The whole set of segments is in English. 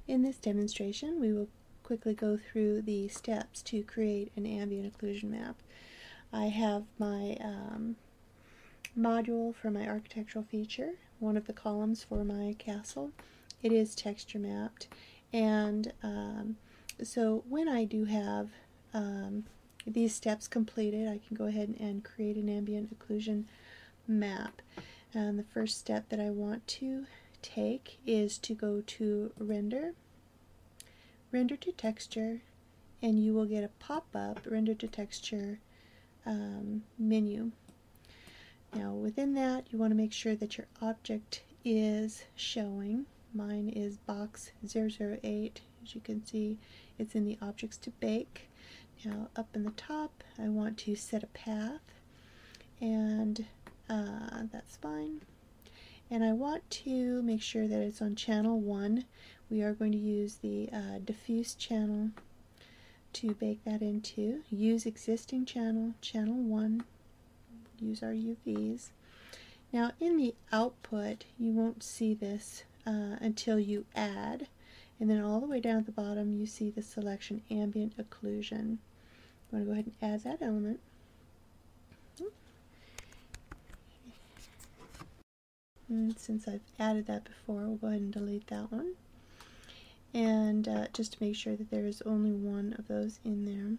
In this demonstration, we will quickly go through the steps to create an ambient occlusion map. I have my module for my architectural feature, one of the columns for my castle. It is texture mapped, and so when I do have these steps completed, I can go ahead and create an ambient occlusion map. And the first step that I want to take is to go to Render, Render to Texture, and you will get a pop-up Render to Texture menu. Now within that, you want to make sure that your object is showing. Mine is box 008. As you can see, it's in the Objects to Bake. Now up in the top, I want to set a path, and that's fine. And I want to make sure that it's on channel 1. We are going to use the diffuse channel to bake that into. Use existing channel, channel 1. Use our UVs. Now in the output, you won't see this until you add. And then all the way down at the bottom, you see the selection Ambient Occlusion. I'm going to go ahead and add that element. And since I've added that before, we'll go ahead and delete that one. And just to make sure that there is only one of those in there.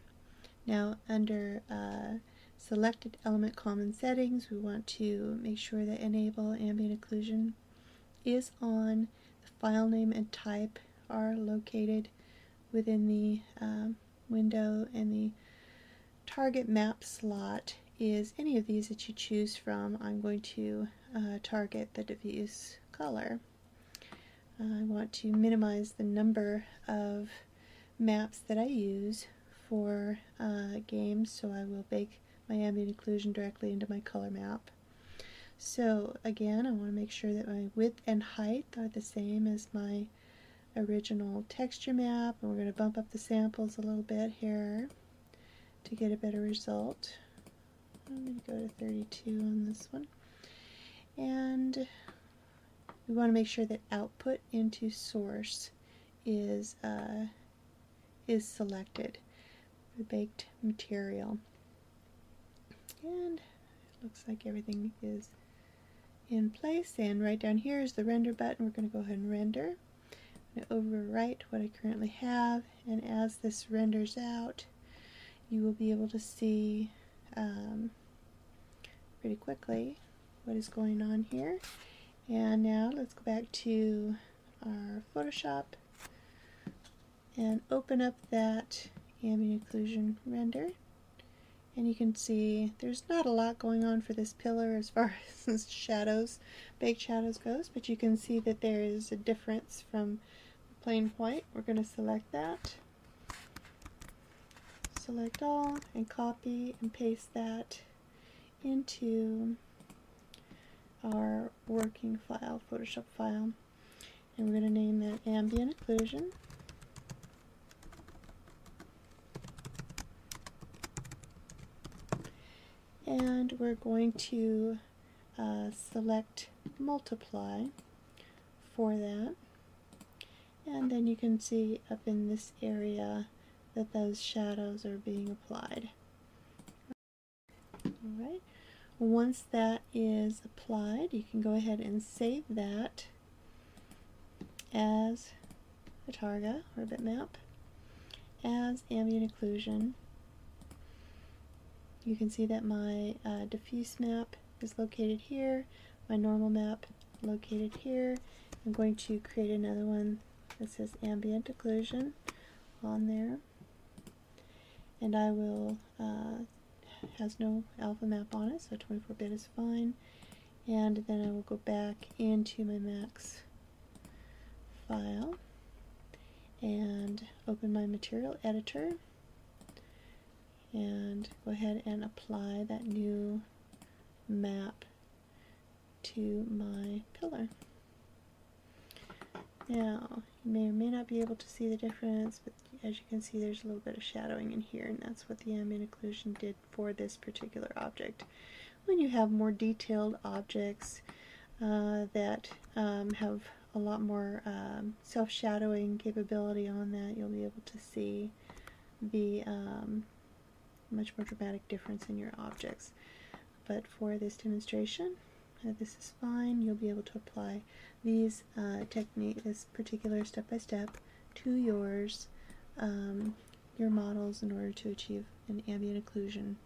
Now under Selected Element Common Settings, we want to make sure that Enable Ambient Occlusion is on. The file name and type are located within the window, and the target map slot is any of these that you choose from. I'm going to target the diffuse color. I want to minimize the number of maps that I use for games, so I will bake my ambient occlusion directly into my color map. So again, I want to make sure that my width and height are the same as my original texture map, and we're going to bump up the samples a little bit here to get a better result. I'm going to go to 32 on this one. And we want to make sure that output into source is selected for baked material. And it looks like everything is in place. And right down here is the render button. We're going to go ahead and render. I'm going to overwrite what I currently have, and as this renders out, you will be able to see pretty quickly what is going on here. And now let's go back to our Photoshop and open up that ambient occlusion render. And you can see there's not a lot going on for this pillar as far as shadows, baked shadows goes, but you can see that there is a difference from plain white. We're going to select that, select all, and copy and paste that into our working file, Photoshop file, and we're going to name that Ambient Occlusion. And we're going to select Multiply for that, and then you can see up in this area that those shadows are being applied. Alright, once that is applied, you can go ahead and save that as a targa or a bitmap, as ambient occlusion. You can see that my diffuse map is located here, my normal map located here. I'm going to create another one that says ambient occlusion on there, and I will has no alpha map on it, so 24-bit is fine. And then I will go back into my Max file and open my material editor and go ahead and apply that new map to my pillar. Now, you may or may not be able to see the difference, but as you can see, there's a little bit of shadowing in here, and that's what the ambient occlusion did for this particular object. When you have more detailed objects that have a lot more self-shadowing capability on that. You'll be able to see the much more dramatic difference in your objects. But for this demonstration, this is fine. You'll be able to apply these this particular step-by-step to your models in order to achieve an ambient occlusion